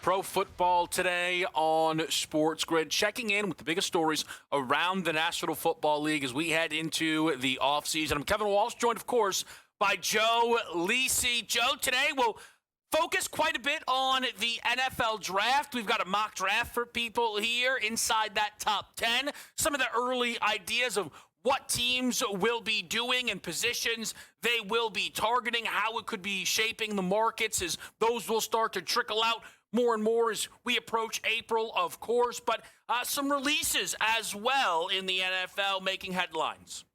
Pro Football Today on SportsGrid, checking in with the biggest stories around the National Football League as we head into the offseason. I'm Kevin Walsh, joined, of course, by Joe Lisi. Joe, today we'll focus quite a bit on the NFL draft. We've got a mock draft for people here inside that top 10. Some of the early ideas of what teams will be doing and positions they will be targeting, how it could be shaping the markets as those will start to trickle out more and more as we approach April, of course, but some releases as well in the NFL making headlines.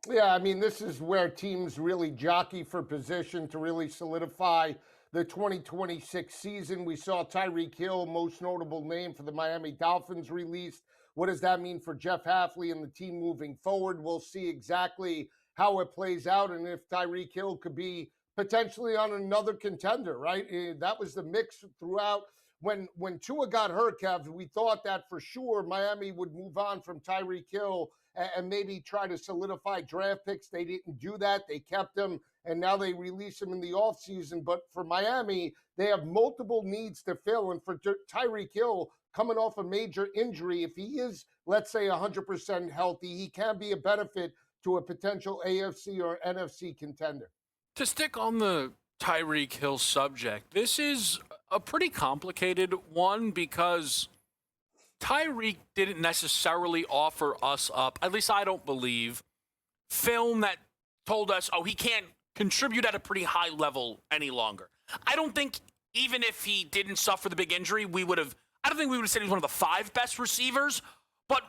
Yeah, I mean, this is where teams really jockey for position to really solidify the 2026 season. We saw Tyreek Hill, most notable name for the Miami Dolphins, released. What does that mean for Jeff Hafley and the team moving forward? We'll see exactly how it plays out and if Tyreek Hill could be potentially on another contender, right? That was the mix throughout. When Tua got hurt, Kev, we thought that for sure Miami would move on from Tyreek Hill and maybe try to solidify draft picks. They didn't do that. They kept him, and now they release him in the offseason. But for Miami, they have multiple needs to fill. And for Tyreek Hill, coming off a major injury, if he is, let's say, 100% healthy, he can be a benefit to a potential AFC or NFC contender. To stick on the Tyreek Hill subject, this is a pretty complicated one because Tyreek didn't necessarily offer us up, at least I don't believe, film that told us, oh, he can't contribute at a pretty high level any longer. I don't think even if he didn't suffer the big injury, I don't think we would have said he's one of the 5 best receivers, but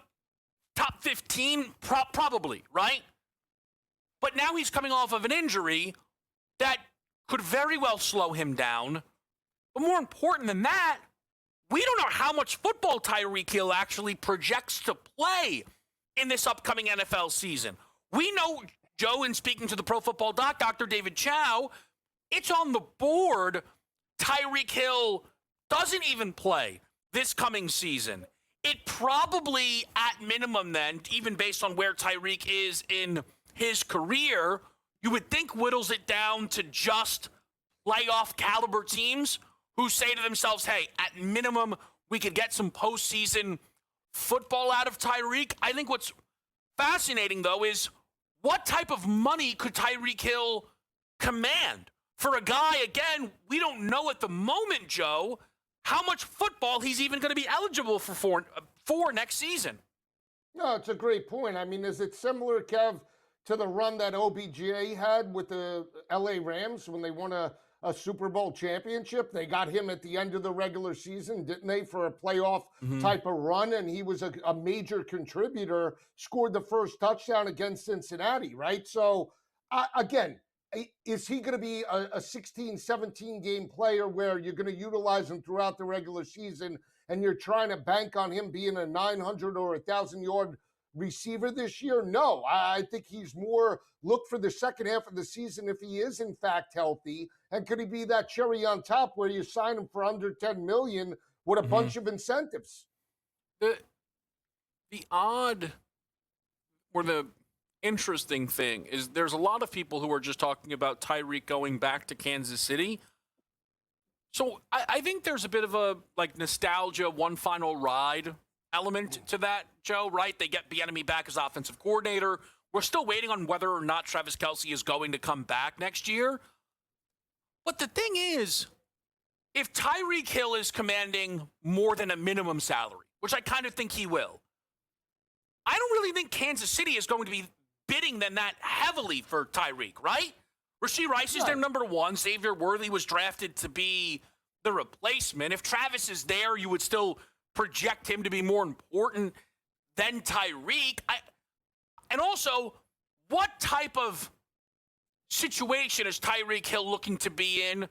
top 15, probably, right? But now he's coming off of an injury that could very well slow him down. But more important than that, we don't know how much football Tyreek Hill actually projects to play in this upcoming NFL season. We know, Joe, in speaking to the Pro Football Doc, Dr. David Chow, it's on the board Tyreek Hill doesn't even play this coming season. It probably, at minimum then, even based on where Tyreek is in his career, you would think whittles it down to just playoff caliber teams who say to themselves, hey, at minimum, we could get some postseason football out of Tyreek. I think what's fascinating, though, is what type of money could Tyreek Hill command? For a guy, again, we don't know at the moment, Joe, how much football he's even going to be eligible for next season. No, it's a great point. I mean, is it similar, Kev, to the run that OBJ had with the LA Rams when they won a Super Bowl championship? They got him at the end of the regular season, didn't they, for a playoff type of run? And he was a major contributor, scored the first touchdown against Cincinnati, right? So, again, is he going to be a 16, 17 game player where you're going to utilize him throughout the regular season and you're trying to bank on him being a 900 or 1,000-yard receiver this year? No, I think he's more look for the second half of the season if he is in fact healthy. And could he be that cherry on top where you sign him for under $10 million with a bunch of incentives? The odd or the interesting thing is there's a lot of people who are just talking about Tyreek going back to Kansas City. So I think there's a bit of a nostalgia, one final ride element to that, Joe, right? They get Bieniemy back as offensive coordinator. We're still waiting on whether or not Travis Kelce is going to come back next year. But the thing is, if Tyreek Hill is commanding more than a minimum salary, which I kind of think he will, I don't really think Kansas City is going to be bidding than that heavily for Tyreek, right? Rashee Rice is their number 1. Xavier Worthy was drafted to be the replacement. If Travis is there, you would still project him to be more important than Tyreek. And also, what type of situation is Tyreek Hill looking to be in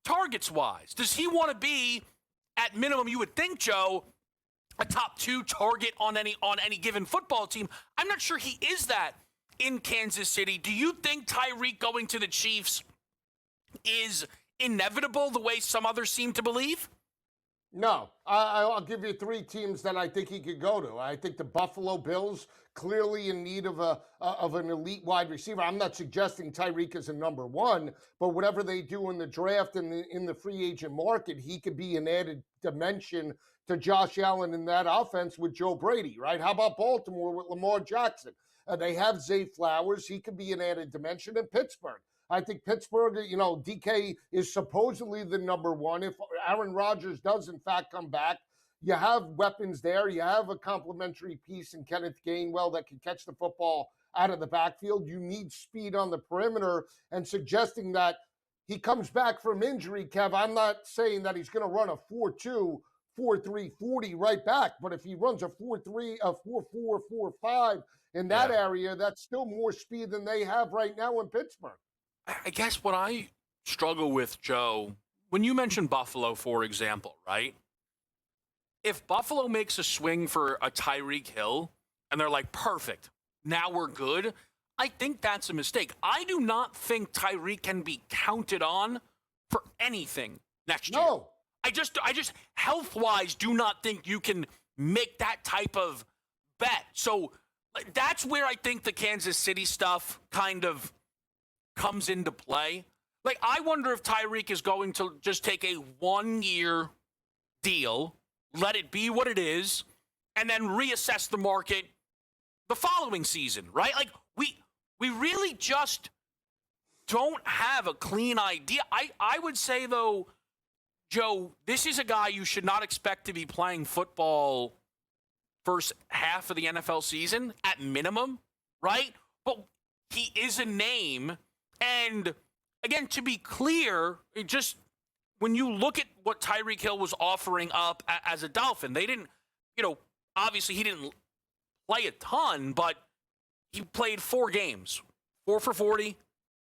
targets-wise? Does he want to be, at minimum, you would think, Joe, a top 2 target on any given football team? I'm not sure he is that in Kansas City. Do you think Tyreek going to the Chiefs is inevitable the way some others seem to believe? No, I'll give you three teams that I think he could go to. I think the Buffalo Bills, clearly in need of an elite wide receiver. I'm not suggesting Tyreek is a number one, but whatever they do in the draft and in the free agent market, he could be an added dimension to Josh Allen in that offense with Joe Brady, right? How about Baltimore with Lamar Jackson? They have Zay Flowers. He could be an added dimension. In Pittsburgh, I think Pittsburgh, DK is supposedly the number one. If Aaron Rodgers does, in fact, come back, you have weapons there. You have a complementary piece in Kenneth Gainwell that can catch the football out of the backfield. You need speed on the perimeter, and suggesting that he comes back from injury, Kev, I'm not saying that he's going to run a 4.2, 4.3 40 right back, but if he runs a 4.3, a 4.4, 4.5 in that area, that's still more speed than they have right now in Pittsburgh. I guess what I struggle with, Joe, when you mention Buffalo, for example, right? If Buffalo makes a swing for a Tyreek Hill and they're like, perfect, now we're good, I think that's a mistake. I do not think Tyreek can be counted on for anything next year. No. I just health-wise do not think you can make that type of bet. So that's where I think the Kansas City stuff kind of comes into play. Like, I wonder if Tyreek is going to just take a 1-year deal, let it be what it is, and then reassess the market the following season, right? Like, we really just don't have a clean idea. I would say, though, Joe, this is a guy you should not expect to be playing football first half of the NFL season at minimum, right? But he is a name. And again, to be clear, just when you look at what Tyreek Hill was offering up as a Dolphin, they didn't, obviously he didn't play a ton, but he played 4 games, 4 for 40,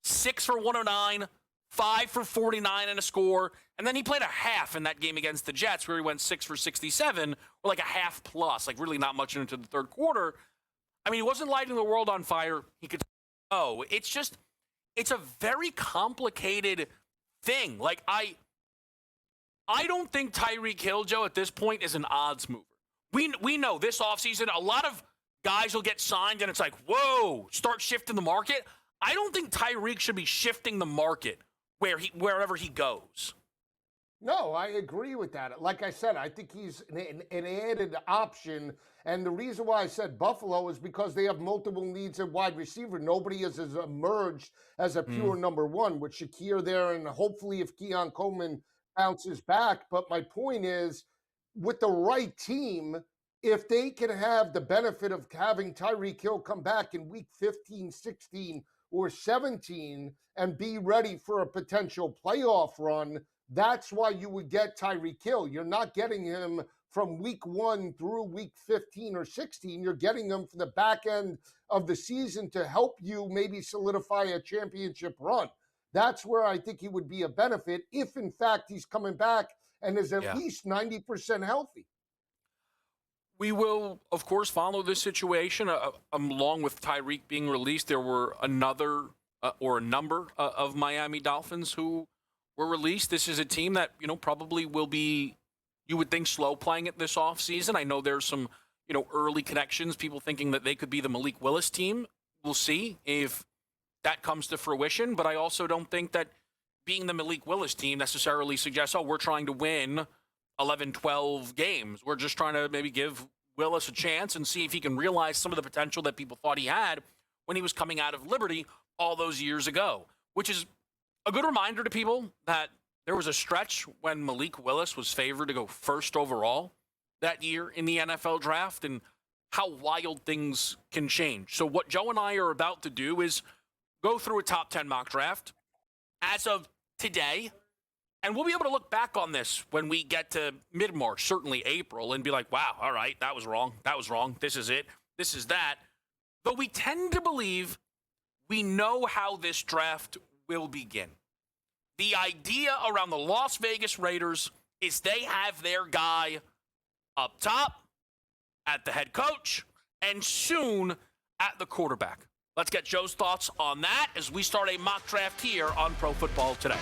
6 for 109, 5 for 49 and a score. And then he played a half in that game against the Jets where he went 6 for 67, or like a half plus, like really not much into the third quarter. I mean, he wasn't lighting the world on fire. He could, it's a very complicated thing. Like, I don't think Tyreek Hill, Joe, at this point is an odds mover. We know this offseason, a lot of guys will get signed and it's like, whoa, start shifting the market. I don't think Tyreek should be shifting the market wherever he goes. No, I agree with that. Like I said, I think he's an added option. And the reason why I said Buffalo is because they have multiple needs at wide receiver. Nobody has emerged as a pure number one, with Shakir there, and hopefully if Keon Coleman bounces back. But my point is, with the right team, if they can have the benefit of having Tyreek Hill come back in week 15, 16, or 17 and be ready for a potential playoff run, that's why you would get Tyreek Hill. You're not getting him from week 1 through week 15 or 16. You're getting him for the back end of the season to help you maybe solidify a championship run. That's where I think he would be a benefit if, in fact, he's coming back and is at least 90% healthy. We will, of course, follow this situation. Along with Tyreek being released, there were a number of Miami Dolphins who were released. This is a team that, probably will be, you would think, slow playing it this offseason. I know there's some, early connections, people thinking that they could be the Malik Willis team. We'll see if that comes to fruition. But I also don't think that being the Malik Willis team necessarily suggests, we're trying to win 11, 12 games. We're just trying to maybe give Willis a chance and see if he can realize some of the potential that people thought he had when he was coming out of Liberty all those years ago, which is a good reminder to people that there was a stretch when Malik Willis was favored to go first overall that year in the NFL draft, and how wild things can change. So what Joe and I are about to do is go through a top 10 mock draft as of today, and we'll be able to look back on this when we get to mid-March, certainly April, and be like, wow, all right, that was wrong. This is it. This is that. Though we tend to believe we know how this draft will begin. The idea around the Las Vegas Raiders is they have their guy up top at the head coach and soon at the quarterback. Let's get Joe's thoughts on that as we start a mock draft here on Pro Football Today.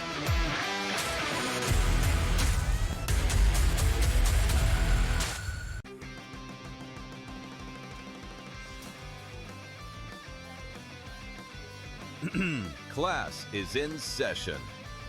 Class is in session.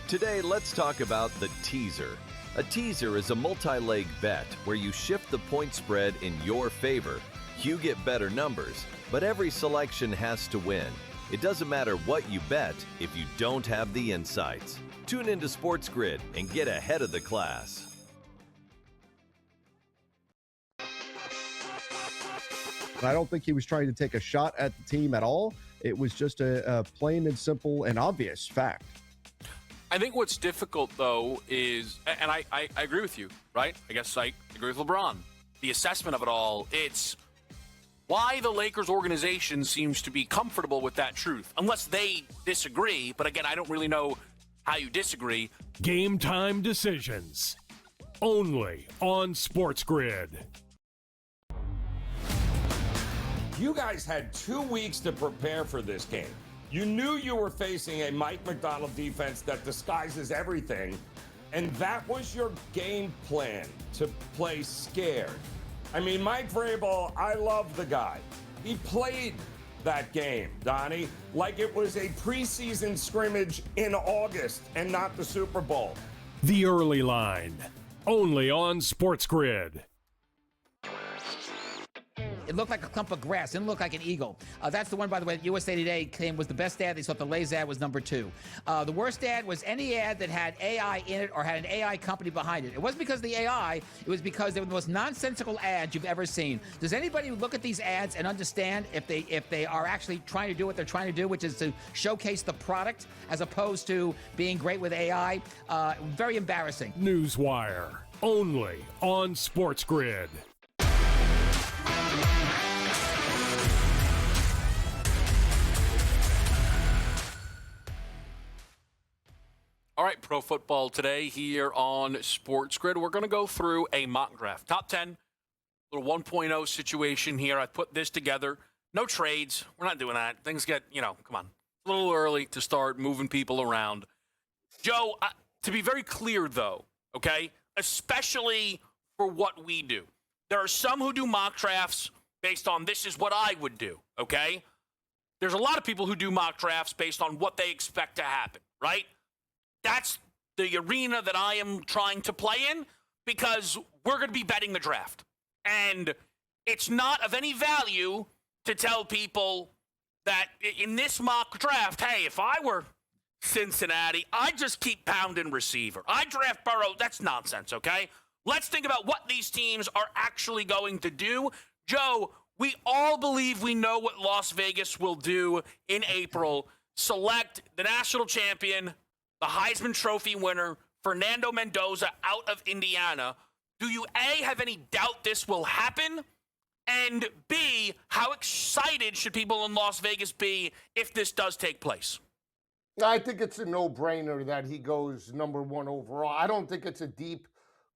Today, let's talk about the teaser. A teaser is a multi-leg bet where you shift the point spread in your favor. You get better numbers, but every selection has to win. It doesn't matter what you bet if you don't have the insights. Tune into SportsGrid and get ahead of the class. I don't think he was trying to take a shot at the team at all. It was just a plain and simple and obvious fact. I think what's difficult, though, is, and I agree with you, right? I guess I agree with LeBron. The assessment of it all, it's why the Lakers organization seems to be comfortable with that truth, unless they disagree. But again, I don't really know how you disagree. Game time decisions. Only on SportsGrid. You guys had 2 weeks to prepare for this game. You knew you were facing a Mike McDonald defense that disguises everything, and that was your game plan, to play scared. I mean, Mike Vrabel, I love the guy. He played that game, Donnie, like it was a preseason scrimmage in August and not the Super Bowl. The early line. Only on SportsGrid. It looked like a clump of grass. It didn't look like an eagle. That's the one, by the way, USA Today claimed was the best ad. They thought the Lay's ad was number 2. The worst ad was any ad that had AI in it or had an AI company behind it. It wasn't because of the AI. It was because they were the most nonsensical ads you've ever seen. Does anybody look at these ads and understand if they are actually trying to do what they're trying to do, which is to showcase the product as opposed to being great with AI? Very embarrassing. Newswire. Only on SportsGrid. All right, Pro Football Today here on SportsGrid. We're going to go through a mock draft. Top 10, little 1.0 situation here. I put this together. No trades. We're not doing that. Things get, come on. A little early to start moving people around. Joe, to be very clear, though, okay, especially for what we do. There are some who do mock drafts based on this is what I would do, okay? There's a lot of people who do mock drafts based on what they expect to happen, right? That's the arena that I am trying to play in because we're going to be betting the draft. And it's not of any value to tell people that in this mock draft, hey, if I were Cincinnati, I'd just keep pounding receiver. I draft Burrow. That's nonsense, okay? Let's think about what these teams are actually going to do. Joe, we all believe we know what Las Vegas will do in April. Select the national champion, the Heisman Trophy winner, Fernando Mendoza, out of Indiana. Do you, A, have any doubt this will happen? And B, how excited should people in Las Vegas be if this does take place? I think it's a no-brainer that he goes number 1 overall. I don't think it's a deep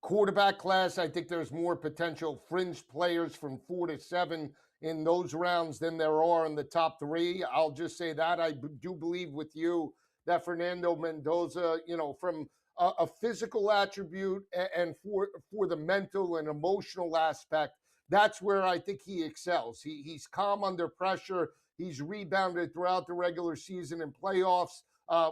quarterback class. I think there's more potential fringe players from 4 to 7 in those rounds than there are in the top 3. I'll just say that. I do believe with you that Fernando Mendoza, from a physical attribute and for the mental and emotional aspect, that's where I think he excels. He's calm under pressure. He's rebounded throughout the regular season and playoffs.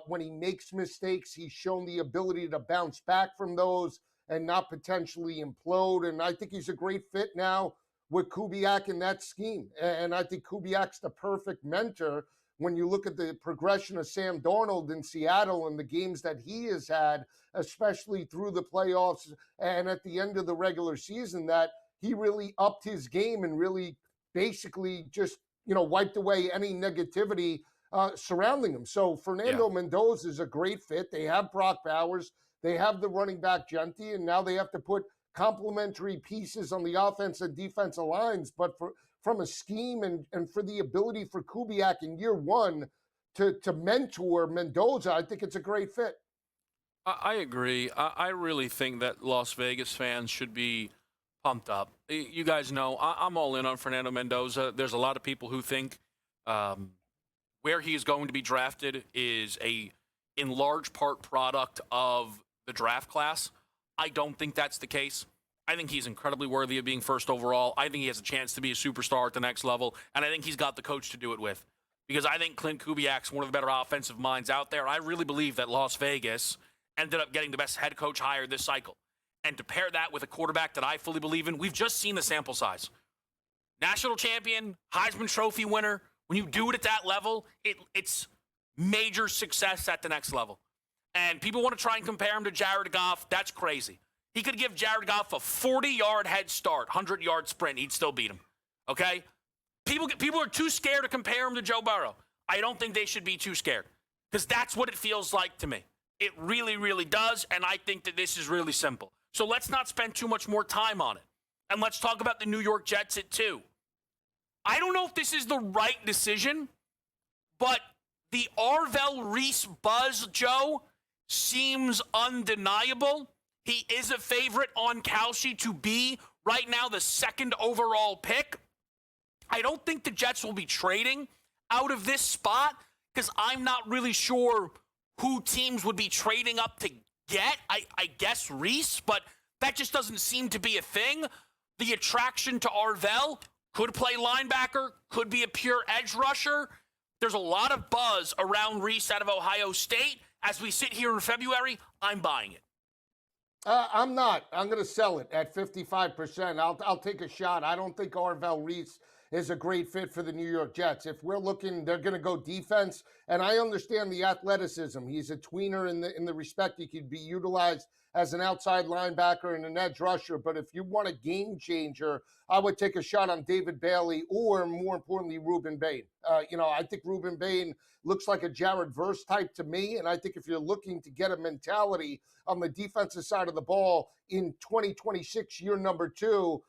When he makes mistakes, he's shown the ability to bounce back from those and not potentially implode. And I think he's a great fit now with Kubiak in that scheme. And I think Kubiak's the perfect mentor when you look at the progression of Sam Darnold in Seattle and the games that he has had, especially through the playoffs and at the end of the regular season, that he really upped his game and really basically just, wiped away any negativity surrounding him. So Fernando Mendoza is a great fit. They have Brock Bowers. They have the running back Genti, and now they have to put complementary pieces on the offense and defensive lines. But from a scheme and for the ability for Kubiak in year 1 to mentor Mendoza, I think it's a great fit. I agree. I really think that Las Vegas fans should be pumped up. You guys know I'm all in on Fernando Mendoza. There's a lot of people who think where he is going to be drafted is in large part product of the draft class. I don't think that's the case. I think he's incredibly worthy of being first overall. I think he has a chance to be a superstar at the next level, and I think he's got the coach to do it with. because I think Clint Kubiak's one of the better offensive minds out there. I really believe that Las Vegas ended up getting the best head coach hire this cycle. And to pair that with a quarterback that I fully believe in, we've just seen the sample size. National champion, Heisman Trophy winner. When you do it at that level, it's major success at the next level. And people want to try and compare him to Jared Goff. That's crazy. He could give Jared Goff a 40-yard head start, 100-yard sprint. He'd still beat him. Okay? People are too scared to compare him to Joe Burrow. I don't think they should be too scared because that's what it feels like to me. It really, really does, and I think that this is really simple. So let's not spend too much more time on it. And let's talk about the New York Jets at 2. I don't know if this is the right decision, but the Arvell Reese buzz, Joe, seems undeniable. He is a favorite on Kalshi to be right now the second overall pick. I don't think the Jets will be trading out of this spot because I'm not really sure who teams would be trading up to get. I guess Reese, but that just doesn't seem to be a thing. The attraction to Arvell could play linebacker, could be a pure edge rusher. There's a lot of buzz around Reese out of Ohio State. As we sit here in February, I'm buying it. I'm not. I'm going to sell it at 55%. I'll take a shot. I don't think Arvell Reese is a great fit for the New York Jets. If we're looking, they're going to go defense, and I understand the athleticism. He's a tweener in the respect he could be utilized as an outside linebacker and an edge rusher. But if you want a game changer, I would take a shot on David Bailey or, more importantly, Ruben Bain. I think Ruben Bain looks like a Jared Verse type to me, and I think if you're looking to get a mentality on the defensive side of the ball in 2026, year number 2,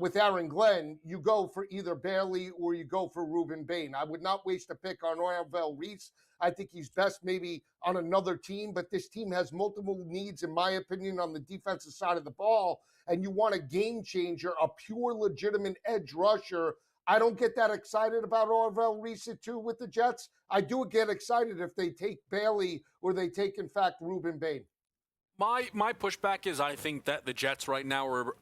with Aaron Glenn, you go for either Bailey or you go for Ruben Bain. I would not waste a pick on Arvell Reese. I think he's best maybe on another team, but this team has multiple needs, in my opinion, on the defensive side of the ball, and you want a game changer, a pure legitimate edge rusher. I don't get that excited about Arvell Reese at 2 with the Jets. I do get excited if they take Bailey or they take, in fact, Ruben Bain. My pushback is I think that the Jets right now are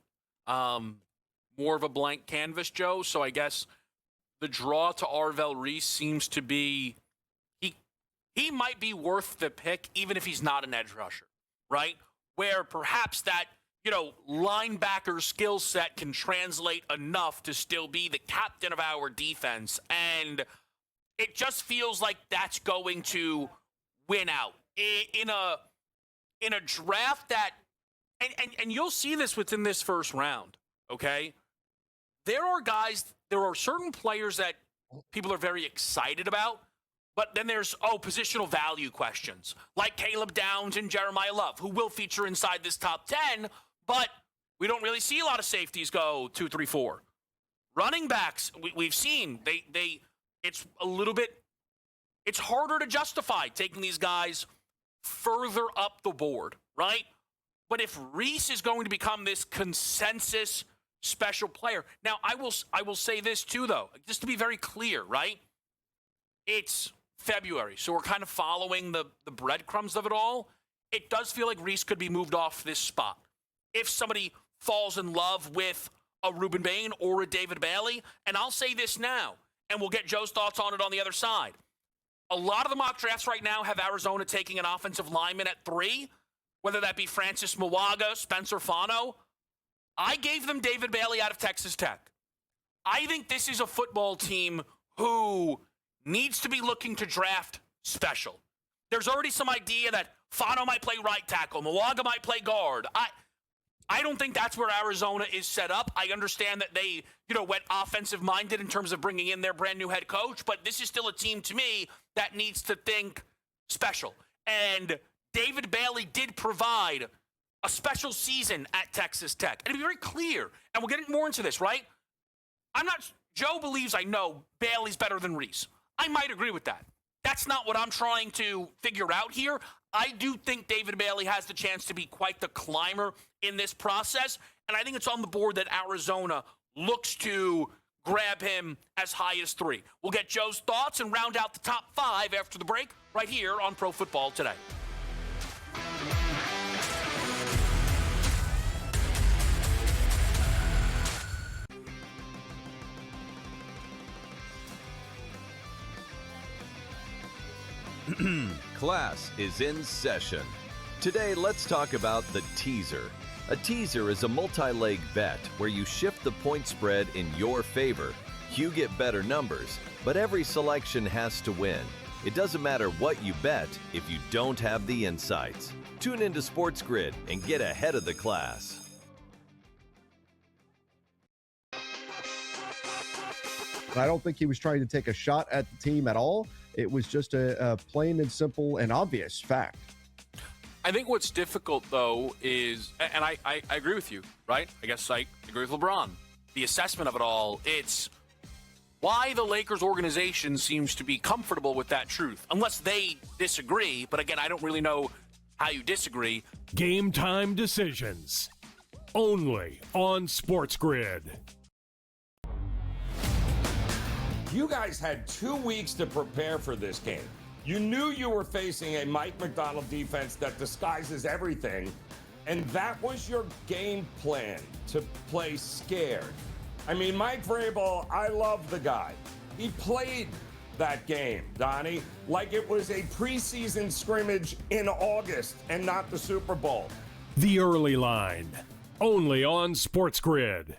more of a blank canvas, Joe. So I guess the draw to Arvell Reese seems to be he might be worth the pick even if he's not an edge rusher, right? Where perhaps that, linebacker skill set can translate enough to still be the captain of our defense. And it just feels like that's going to win out in a draft that, and you'll see this within this first round, okay? There are certain players that people are very excited about, but then there's, positional value questions, like Caleb Downs and Jeremiah Love, who will feature inside this top 10, but we don't really see a lot of safeties go 2, 3, 4. Running backs, we've seen, it's a little bit, it's harder to justify taking these guys further up the board, right? But if Reese is going to become this consensus special player. Now, I will say this too, though, just to be very clear, right? It's February, so we're kind of following the breadcrumbs of it all. It does feel like Reese could be moved off this spot. If somebody falls in love with a Ruben Bain or a David Bailey, and I'll say this now, and we'll get Joe's thoughts on it on the other side. A lot of the mock drafts right now have Arizona taking an offensive lineman at 3, whether that be Francis Mwaga, Spencer Fano. I gave them David Bailey out of Texas Tech. I think this is a football team who needs to be looking to draft special. There's already some idea that Fano might play right tackle, Mwaga might play guard. I don't think that's where Arizona is set up. I understand that they, went offensive-minded in terms of bringing in their brand-new head coach, but this is still a team, to me, that needs to think special. And David Bailey did provide a special season at Texas Tech. And to be very clear, and we're getting more into this, right? Joe believes I know Bailey's better than Reese. I might agree with that. That's not what I'm trying to figure out here. I do think David Bailey has the chance to be quite the climber in this process, and I think it's on the board that Arizona looks to grab him as high as 3. We'll get Joe's thoughts and round out the top 5 after the break right here on Pro Football Today. Class is in session. Today, let's talk about the teaser. A teaser is a multi-leg bet where you shift the point spread in your favor. You get better numbers, but every selection has to win. It doesn't matter what you bet if you don't have the insights. Tune into SportsGrid and get ahead of the class. I don't think he was trying to take a shot at the team at all. It was just a plain and simple and obvious fact. I think what's difficult, though, is, and I agree with you, right? I guess I agree with LeBron. The assessment of it all, it's why the Lakers organization seems to be comfortable with that truth, unless they disagree. But again, I don't really know how you disagree. Game time decisions. Only on SportsGrid. You guys had 2 weeks to prepare for this game. You knew you were facing a Mike McDonald defense that disguises everything, and that was your game plan, to play scared. I mean, Mike Vrabel, I love the guy. He played that game, Donnie, like it was a preseason scrimmage in August and not the Super Bowl. The early line. Only on SportsGrid.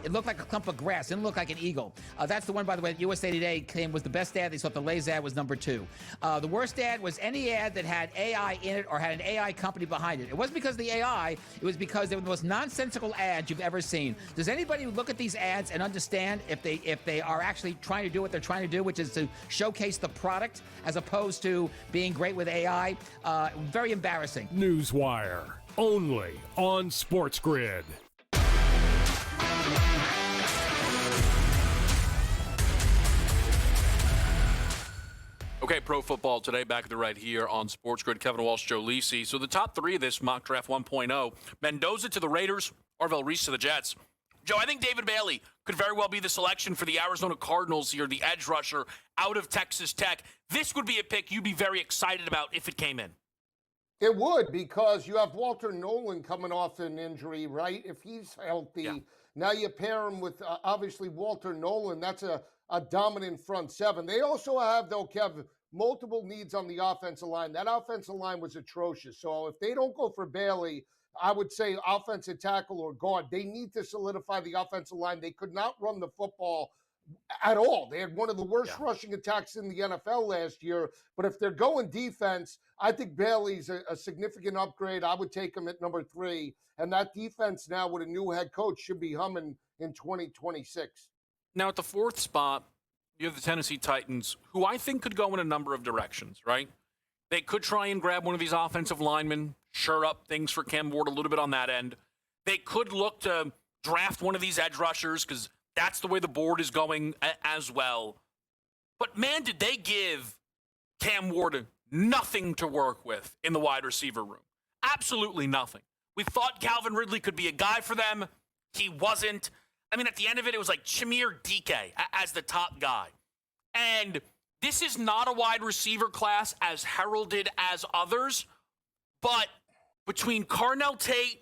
It looked like a clump of grass. It didn't look like an eagle. That's the one, by the way, that USA Today claimed was the best ad. They thought the Lay's ad was number 2. The worst ad was any ad that had AI in it or had an AI company behind it. It wasn't because of the AI. It was because they were the most nonsensical ads you've ever seen. Does anybody look at these ads and understand if they are actually trying to do what they're trying to do, which is to showcase the product as opposed to being great with AI? Very embarrassing. Newswire. Only on SportsGrid. Okay, pro football today, back at the right here on SportsGrid. Kevin Walsh, Joe Lisi. So the top 3 of this mock draft 1.0, Mendoza to the Raiders, Arvell Reese to the Jets. Joe, I think David Bailey could very well be the selection for the Arizona Cardinals here, the edge rusher out of Texas Tech. This would be a pick you'd be very excited about if it came in. It would, because you have Walter Nolan coming off an injury, right? If he's healthy, now you pair him with, obviously, Walter Nolan. That's a dominant front seven. They also have, though, Kev, multiple needs on the offensive line. That offensive line was atrocious. So if they don't go for Bailey, I would say offensive tackle or guard. They need to solidify the offensive line. They could not run the football at all. They had one of the worst rushing attacks in the NFL last year. But if they're going defense, I think Bailey's a significant upgrade. I would take him at number 3. And that defense now with a new head coach should be humming in 2026. Now, at the 4th spot, you have the Tennessee Titans, who I think could go in a number of directions, right? They could try and grab one of these offensive linemen, shore up things for Cam Ward a little bit on that end. They could look to draft one of these edge rushers because that's the way the board is going as well. But, man, did they give Cam Ward nothing to work with in the wide receiver room. Absolutely nothing. We thought Calvin Ridley could be a guy for them. He wasn't. I mean, at the end of it, it was like Chimere Dike as the top guy. And this is not a wide receiver class as heralded as others, but between Carnell Tate,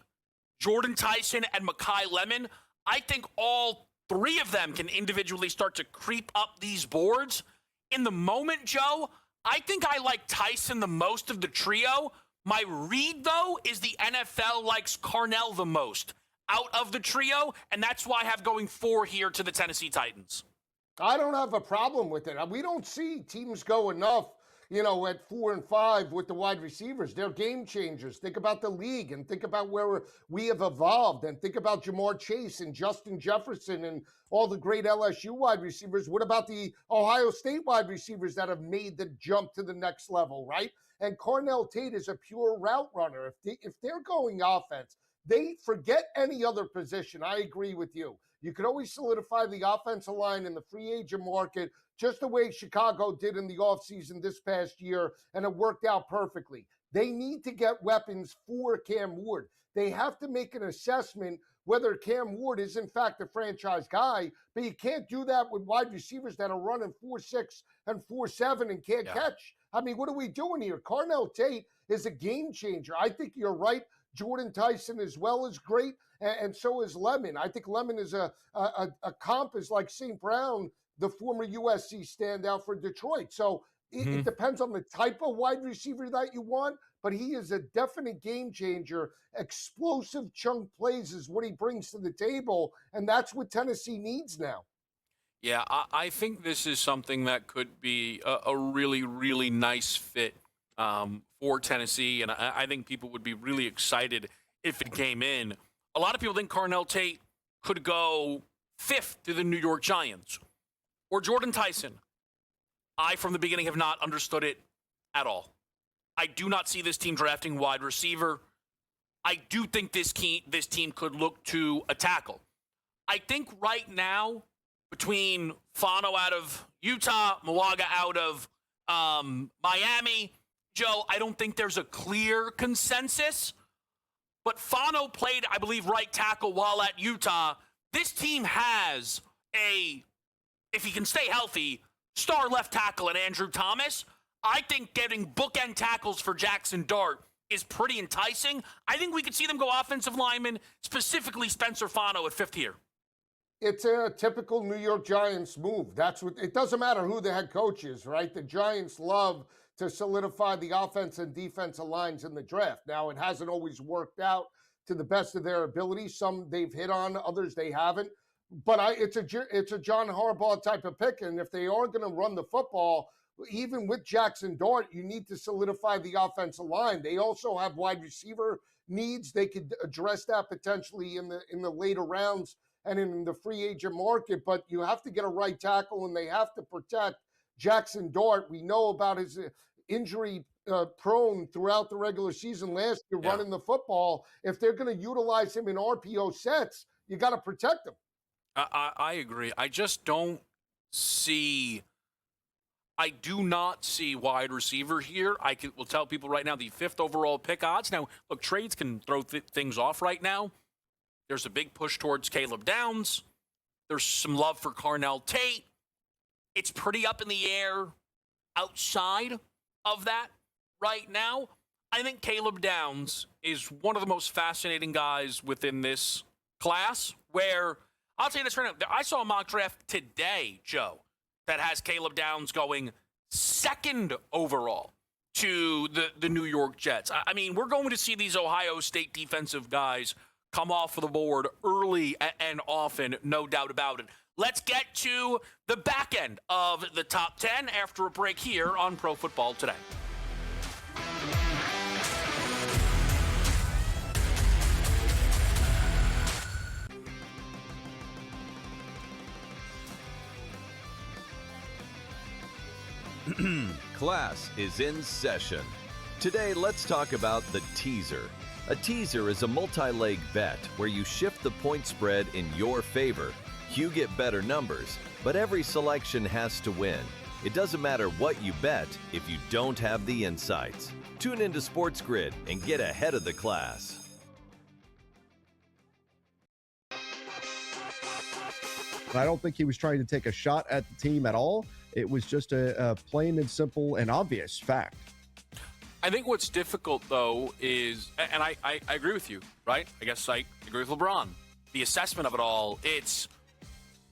Jordan Tyson, and Mekhi Lemon, I think all 3 of them can individually start to creep up these boards. In the moment, Joe, I think I like Tyson the most of the trio. My read, though, is the NFL likes Carnell the most out of the trio, and that's why I have going 4 here to the Tennessee Titans. I don't have a problem with it. We don't see teams go enough, at 4 and 5 with the wide receivers. They're game changers. Think about the league and think about where we have evolved, and think about Jamar Chase and Justin Jefferson and all the great LSU wide receivers. What about the Ohio State wide receivers that have made the jump to the next level, right? And Carnell Tate is a pure route runner. If they're going offense, they forget any other position. I agree with you. You could always solidify the offensive line in the free agent market just the way Chicago did in the offseason this past year, and it worked out perfectly. They need to get weapons for Cam Ward. They have to make an assessment whether Cam Ward is, in fact, a franchise guy, but you can't do that with wide receivers that are running 4.6 and 4.7 and can't catch. I mean, what are we doing here? Carnell Tate is a game changer. I think you're right. Jordan Tyson as well is great, and so is Lemon. I think Lemon is a comp is like St. Brown, the former USC standout for Detroit. So it depends on the type of wide receiver that you want, but he is a definite game changer. Explosive chunk plays is what he brings to the table, and that's what Tennessee needs now. Yeah, I think this is something that could be a really, really nice fit for Tennessee, and I think people would be really excited if it came in. A lot of people think Carnell Tate could go 5th to the New York Giants or Jordan Tyson. I, from the beginning, have not understood it at all. I do not see this team drafting wide receiver. I do think this team could look to a tackle. I think right now, between Fano out of Utah, Mawaga out of Miami, Joe, I don't think there's a clear consensus. But Fano played, I believe, right tackle while at Utah. This team has if he can stay healthy, star left tackle in Andrew Thomas. I think getting bookend tackles for Jackson Dart is pretty enticing. I think we could see them go offensive lineman, specifically Spencer Fano at 5th here. It's a typical New York Giants move. It doesn't matter who the head coach is, right? The Giants love to solidify the offense and defensive lines in the draft. Now, it hasn't always worked out to the best of their ability. Some they've hit on, others they haven't. But it's a John Harbaugh type of pick, and if they are going to run the football, even with Jackson Dart, you need to solidify the offensive line. They also have wide receiver needs. They could address that potentially in the later rounds and in the free agent market, but you have to get a right tackle, and they have to protect Jackson Dart. We know about his injury prone throughout the regular season last year running the football. If they're going to utilize him in RPO sets, you got to protect him. I agree. I do not see wide receiver here. Will tell people right now the 5th overall pick odds. Now, look, trades can throw things off right now. There's a big push towards Caleb Downs. There's some love for Carnell Tate. It's pretty up in the air outside of that right now. I think Caleb Downs is one of the most fascinating guys within this class, where I'll tell you this right now. I saw a mock draft today, Joe, that has Caleb Downs going 2nd overall to the New York Jets. I mean, we're going to see these Ohio State defensive guys come off of the board early and often, no doubt about it. Let's get to the back end of the top 10 after a break here on Pro Football Today. Class is in session. Today, let's talk about the teaser. A teaser is a multi-leg bet where you shift the point spread in your favor. You get better numbers, but every selection has to win. It doesn't matter what you bet if you don't have the insights. Tune into SportsGrid and get ahead of the class. I don't think he was trying to take a shot at the team at all. It was just a plain and simple and obvious fact. I think what's difficult, though, is, and I agree with you, right? I guess I agree with LeBron. The assessment of it all, it's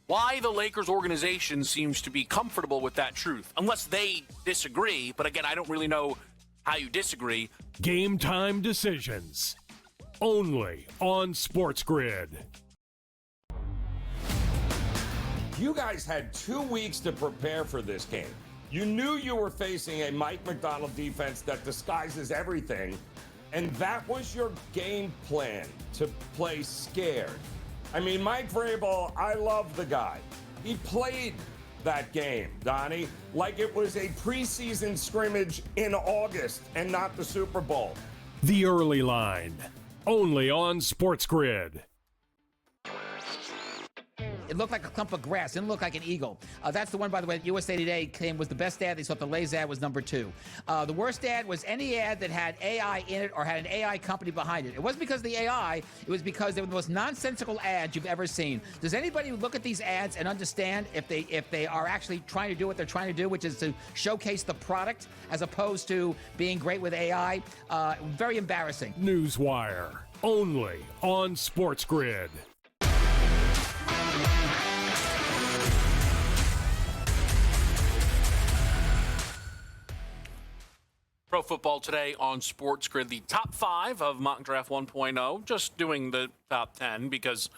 why the Lakers organization seems to be comfortable with that truth, unless they disagree. But again, I don't really know how you disagree. Game time decisions. Only on SportsGrid. You guys had 2 weeks to prepare for this game. You knew you were facing a Mike Macdonald defense that disguises everything, and that was your game plan, to play scared. I mean, Mike Vrabel, I love the guy. He played that game, Donnie, like it was a preseason scrimmage in August and not the Super Bowl. The early line. Only on SportsGrid. It looked like a clump of grass. Didn't look like an eagle. That's the one, by the way, USA Today claimed was the best ad. They thought the Lay's ad was number 2. The worst ad was any ad that had AI in it or had an AI company behind it. It wasn't because of the AI. It was because they were the most nonsensical ads you've ever seen. Does anybody look at these ads and understand if they are actually trying to do what they're trying to do, which is to showcase the product as opposed to being great with AI? Very embarrassing. Newswire. Only on SportsGrid. Pro Football Today on SportsGrid, the top 5 of Mock Draft 1.0. Just doing the top 10 because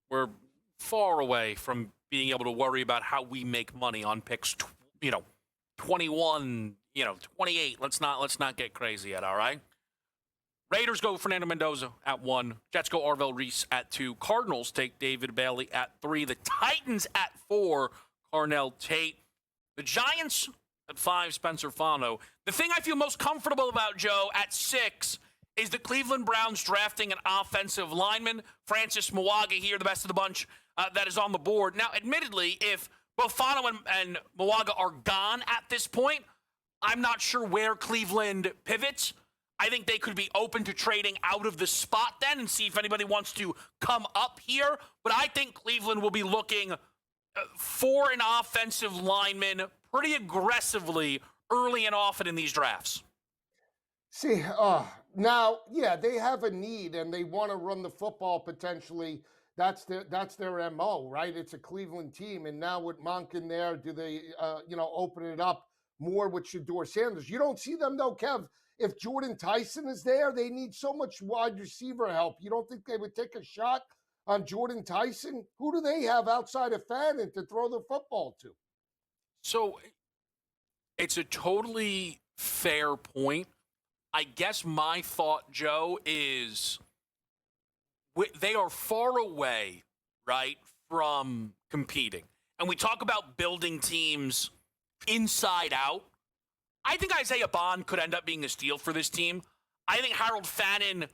we're far away from being able to worry about how we make money on picks, 21, 28. Let's not get crazy yet, all right? Raiders go Fernando Mendoza at 1. Jets go Arvell Reese at 2. Cardinals take David Bailey at 3. The Titans at 4. Carnell Tate. The Giants at 5. Spencer Fano. The thing I feel most comfortable about, Joe, at 6 is the Cleveland Browns drafting an offensive lineman. Francis Mwaga here, the best of the bunch, that is on the board. Now, admittedly, if both Fano and Mwaga are gone at this point, I'm not sure where Cleveland pivots. I think they could be open to trading out of the spot then and see if anybody wants to come up here. But I think Cleveland will be looking for an offensive lineman pretty aggressively early and often in these drafts. See, now, yeah, they have a need and they want to run the football potentially. That's their MO, right? It's a Cleveland team. And now with Monk in there, do they, open it up more with Shedeur Sanders? You don't see them, though, Kev. If Jordan Tyson is there, they need so much wide receiver help. You don't think they would take a shot on Jordan Tyson? Who do they have outside of Fannin to throw the football to? So it's a totally fair point. I guess my thought, Joe, is they are far away, right, from competing. And we talk about building teams inside out. I think Isaiah Bond could end up being a steal for this team. I think Harold Fannin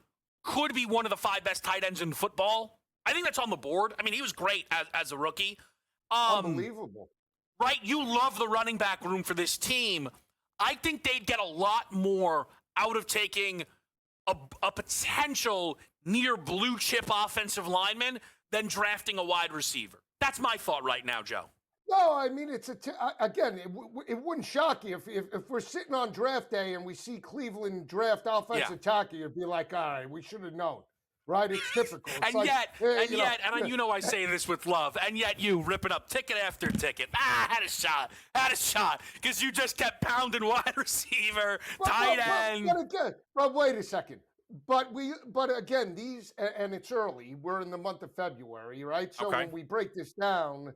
could be one of the 5 best tight ends in football. I think that's on the board. I mean, he was great as a rookie. Unbelievable. Right? You love the running back room for this team. I think they'd get a lot more out of taking a potential near blue chip offensive lineman than drafting a wide receiver. That's my thought right now, Joe. No, I mean, again, it wouldn't shock you if we're sitting on draft day and we see Cleveland draft offensive tackle, you'd be like, all right, we should have known, right? It's difficult. It's I say this with love, and yet you ripping up ticket after ticket. Had a shot, because you just kept pounding wide receiver, tight end. But wait a second. But again, these, and it's early, we're in the month of February, right? So when we break this down,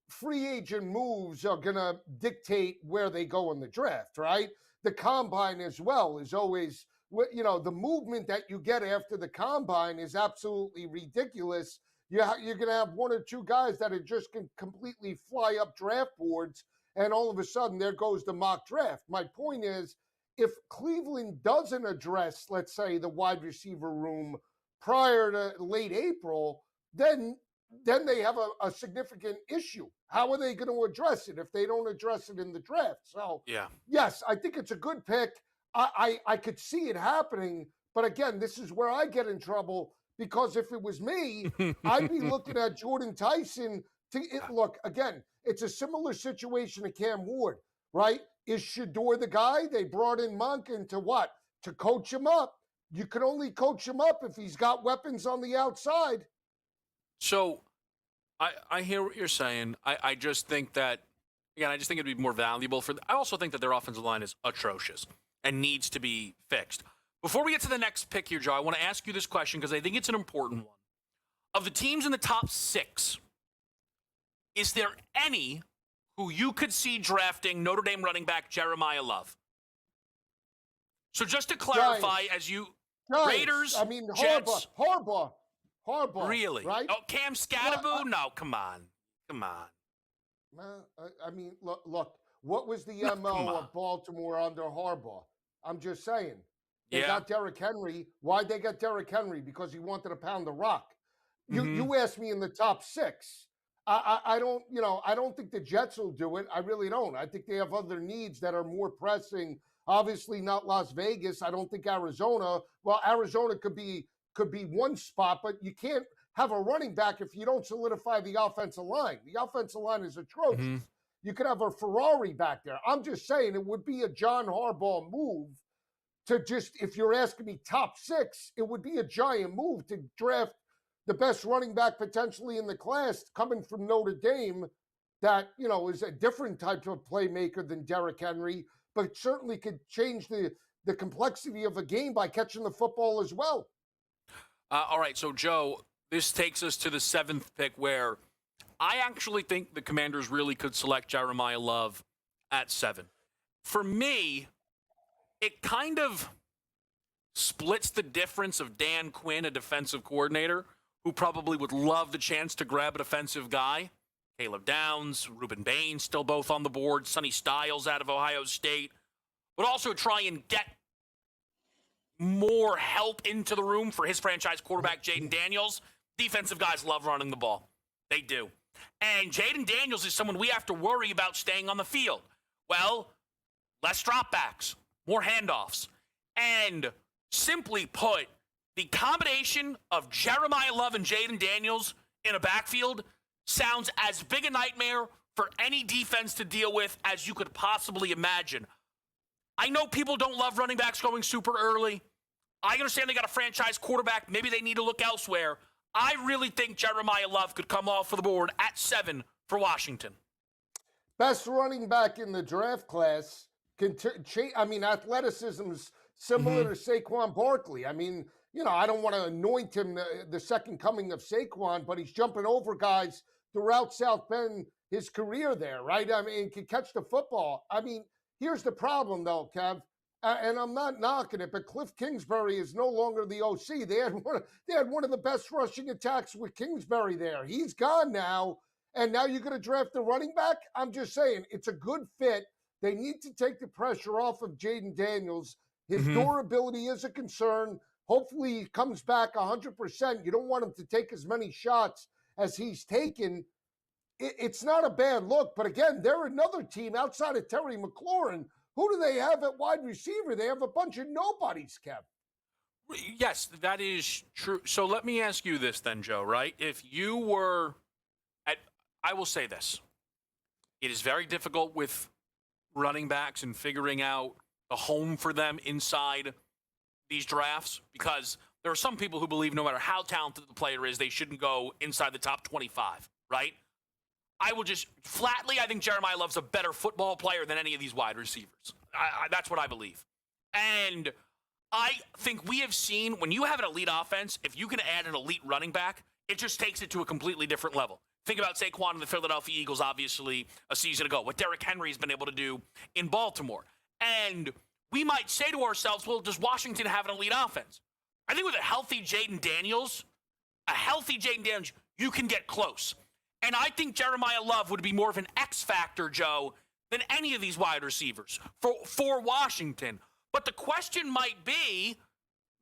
free agent moves are going to dictate where they go in the draft, right? The combine as well is always, the movement that you get after the combine is absolutely ridiculous. You're going to have 1 or 2 guys that are just going to completely fly up draft boards, and all of a sudden there goes the mock draft. My point is, if Cleveland doesn't address, let's say, the wide receiver room prior to late April, then they have a significant issue. How are they going to address it if they don't address it in the draft? So, yes, I think it's a good pick. I could see it happening. But again, this is where I get in trouble, because if it was me, I'd be looking at Jordan Tyson. Look, again, it's a similar situation to Cam Ward, right? Is Shedeur the guy? They brought in Monk to what? To coach him up. You can only coach him up if he's got weapons on the outside. So I hear what you're saying. I just think that, again, I just think it'd be more valuable I also think that their offensive line is atrocious and needs to be fixed. Before we get to the next pick here, Joe, I want to ask you this question because I think it's an important one. Of the teams in the top 6, is there any who you could see drafting Notre Dame running back Jeremiah Love? So just to clarify, Raiders, Jets, Harbaugh. Really? Right? Oh, Cam Scatterbo? No, come on. Look, what was the MO of Baltimore under Harbaugh? I'm just saying. They got Derrick Henry. Why'd they get Derrick Henry? Because he wanted to pound the rock. You asked me in the top 6. I don't think the Jets will do it. I really don't. I think they have other needs that are more pressing. Obviously not Las Vegas. I don't think Arizona. Well, Arizona could be one spot, but you can't have a running back if you don't solidify the offensive line. The offensive line is atrocious. You could have a Ferrari back there. I'm just saying it would be a John Harbaugh move to just, if you're asking me top 6, it would be a giant move to draft the best running back potentially in the class coming from Notre Dame that, is a different type of playmaker than Derrick Henry, but certainly could change the the complexity of a game by catching the football as well. All right, so Joe, this takes us to the 7th pick, where I actually think the Commanders really could select Jeremiah Love at 7. For me, it kind of splits the difference of Dan Quinn, a defensive coordinator, who probably would love the chance to grab a defensive guy. Caleb Downs, Reuben Baines, still both on the board. Sonny Styles out of Ohio State. But also try and get more help into the room for his franchise quarterback, Jaden Daniels. Defensive guys love running the ball. They do. And Jaden Daniels is someone we have to worry about staying on the field. Well, less dropbacks, more handoffs. And simply put, the combination of Jeremiah Love and Jaden Daniels in a backfield sounds as big a nightmare for any defense to deal with as you could possibly imagine. I know people don't love running backs going super early. I understand they got a franchise quarterback. Maybe they need to look elsewhere. I really think Jeremiah Love could come off for the board at 7 for Washington. Best running back in the draft class. Athleticism's similar to Saquon Barkley. I mean, I don't want to anoint him the second coming of Saquon, but he's jumping over guys throughout South Bend his career there, right? I mean, he can catch the football. I mean, here's the problem, though, Kev. And I'm not knocking it, but Cliff Kingsbury is no longer the OC. They had one of the best rushing attacks with Kingsbury there. He's gone now, and now you're going to draft the running back? I'm just saying, it's a good fit. They need to take the pressure off of Jaden Daniels. His durability is a concern. Hopefully he comes back 100%. You don't want him to take as many shots as he's taken. It's not a bad look, but again, they're another team outside of Terry McLaurin. Who do they have at wide receiver? They have a bunch of nobodies, Kev. Yes, that is true. So let me ask you this then, Joe, right? If you were I will say this. It is very difficult with running backs and figuring out a home for them inside these drafts, because there are some people who believe no matter how talented the player is, they shouldn't go inside the top 25, right? I will just flatly, I think Jeremiah Love's a better football player than any of these wide receivers. That's what I believe. And I think we have seen, when you have an elite offense, if you can add an elite running back, it just takes it to a completely different level. Think about Saquon and the Philadelphia Eagles, obviously, a season ago, what Derrick Henry's been able to do in Baltimore. And we might say to ourselves, well, does Washington have an elite offense? I think with a healthy Jaden Daniels, you can get close. And I think Jeremiah Love would be more of an X factor, Joe, than any of these wide receivers for Washington. But the question might be,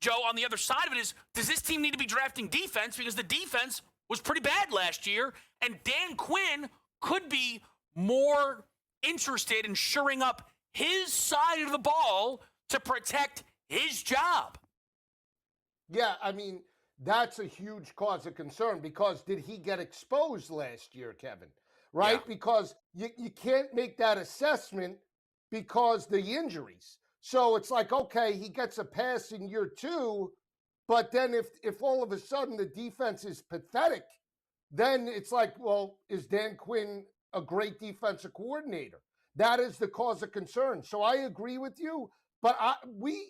Joe, on the other side of it is, does this team need to be drafting defense? Because the defense was pretty bad last year, and Dan Quinn could be more interested in shoring up his side of the ball to protect his job. Yeah, I mean, that's a huge cause of concern, because did he get exposed last year, Kevin? Right? Yeah. Because you can't make that assessment because the injuries. So it's like, okay, he gets a pass in year 2, but then if all of a sudden the defense is pathetic, then it's like, well, is Dan Quinn a great defensive coordinator? That is the cause of concern. So I agree with you, but we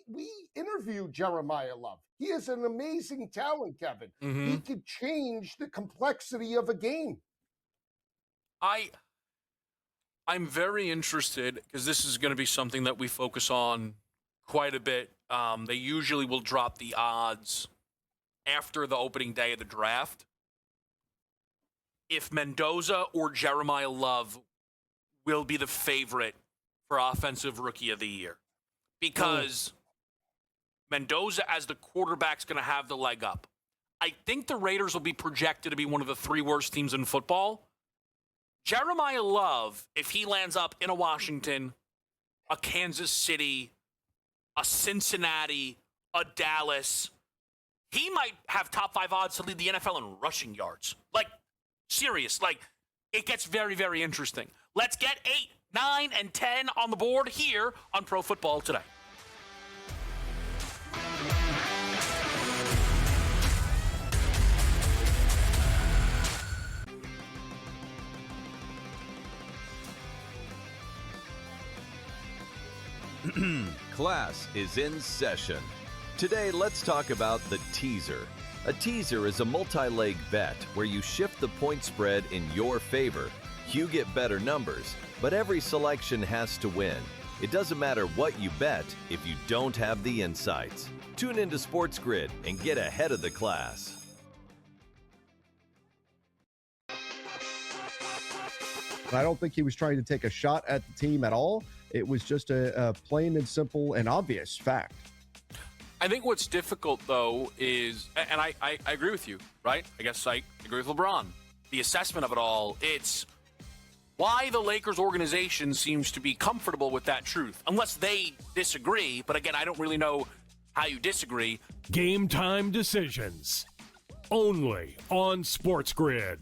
interviewed Jeremiah Love. He is an amazing talent, Kevin. He could change the complexity of a game. I'm very interested, because this is going to be something that we focus on quite a bit. They usually will drop the odds after the opening day of the draft. If Mendoza or Jeremiah Love will be the favorite for Offensive Rookie of the Year. Because Mendoza as the quarterback's going to have the leg up. I think the Raiders will be projected to be one of the 3 worst teams in football. Jeremiah Love, if he lands up in a Washington, a Kansas City, a Cincinnati, a Dallas, he might have top 5 odds to lead the NFL in rushing yards. Like, serious. Like, it gets very, very interesting. Let's get 8, 9, and 10 on the board here on Pro Football Today. Class is in session. Today, let's talk about the teaser. A teaser is a multi-leg bet where you shift the point spread in your favor. You get better numbers, but every selection has to win. It doesn't matter what you bet if you don't have the insights. Tune into SportsGrid and get ahead of the class. I don't think he was trying to take a shot at the team at all. It was just a plain and simple and obvious fact. I think what's difficult, though, is, and I agree with you, right? I guess I agree with LeBron. The assessment of it all, it's why the Lakers organization seems to be comfortable with that truth, unless they disagree. But again, I don't really know how you disagree. Game time decisions. Only on SportsGrid.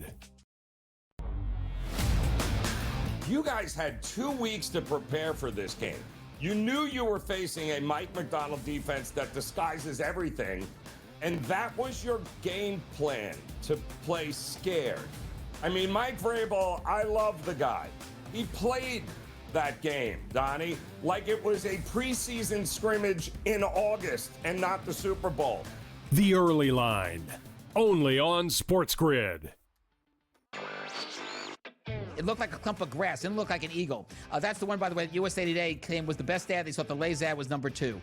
You guys had 2 weeks to prepare for this game. You knew you were facing a Mike McDonald defense that disguises everything, and that was your game plan, to play scared. I mean, Mike Vrabel, I love the guy. He played that game, Donnie, like it was a preseason scrimmage in August and not the Super Bowl. The early line. Only on SportsGrid. It looked like a clump of grass. It didn't look like an eagle. That's the one, by the way, that USA Today claimed was the best ad. They thought the Lay's ad was number 2.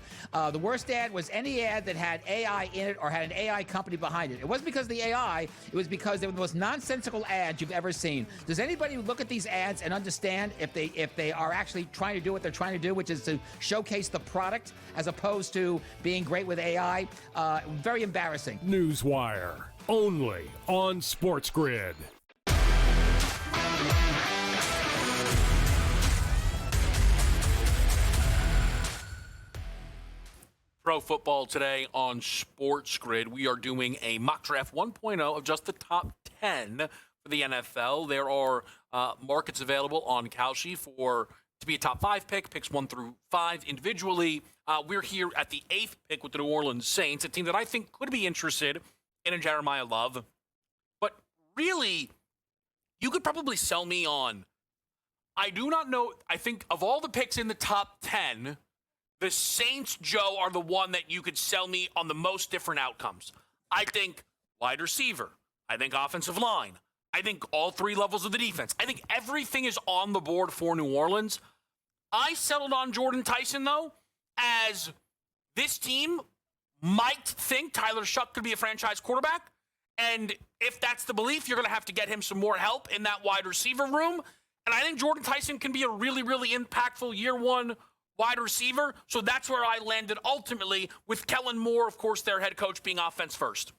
The worst ad was any ad that had AI in it or had an AI company behind it. It wasn't because of the AI. It was because they were the most nonsensical ads you've ever seen. Does anybody look at these ads and understand if they are actually trying to do what they're trying to do, which is to showcase the product as opposed to being great with AI? Very embarrassing. Newswire. Only on SportsGrid. Pro Football today on SportsGrid. We are doing a mock draft 1.0 of just the top 10 for the NFL. There are markets available on Kalshi to be a top 5 pick, picks 1 through 5 individually. We're here at the 8th pick with the New Orleans Saints, a team that I think could be interested in a Jeremiah Love. But really, you could probably sell me on, I do not know, I think of all the picks in the top 10, the Saints, Joe, are the one that you could sell me on the most different outcomes. I think wide receiver. I think offensive line. I think all 3 levels of the defense. I think everything is on the board for New Orleans. I settled on Jordan Tyson, though, as this team might think Tyler Shuck could be a franchise quarterback. And if that's the belief, you're going to have to get him some more help in that wide receiver room. And I think Jordan Tyson can be a really, really impactful year 1 wide receiver. So that's where I landed ultimately, with Kellen Moore, of course, their head coach, being offense first.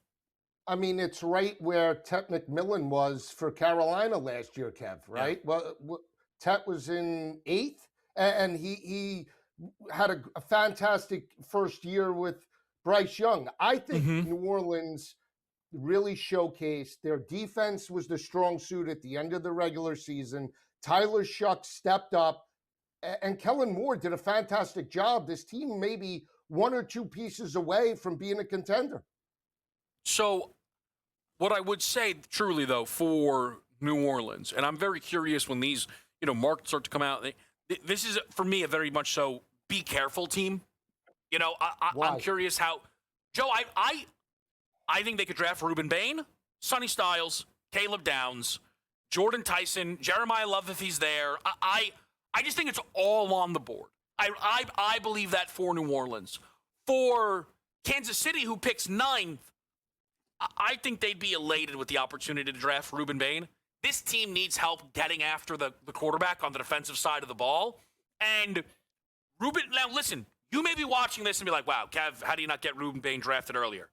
I mean, it's right where Tet McMillan was for Carolina last year, Kev, right? Yeah. Well, Tet was in 8th, and he had a fantastic first year with Bryce Young. I think New Orleans really showcased their defense was the strong suit at the end of the regular season. Tyler Shuck stepped up. And Kellen Moore did a fantastic job. This team may be 1 or 2 pieces away from being a contender. So what I would say truly, though, for New Orleans, and I'm very curious when these, markets start to come out, this is, for me, a very much so be careful team. I'm curious how, Joe, I think they could draft Reuben Bain, Sonny Styles, Caleb Downs, Jordan Tyson, Jeremiah Love if he's there. I just think it's all on the board. I believe that for New Orleans. For Kansas City, who picks 9th, I think they'd be elated with the opportunity to draft Reuben Bain. This team needs help getting after the quarterback on the defensive side of the ball. And Reuben, now listen, you may be watching this and be like, wow, Kev, how do you not get Reuben Bain drafted earlier?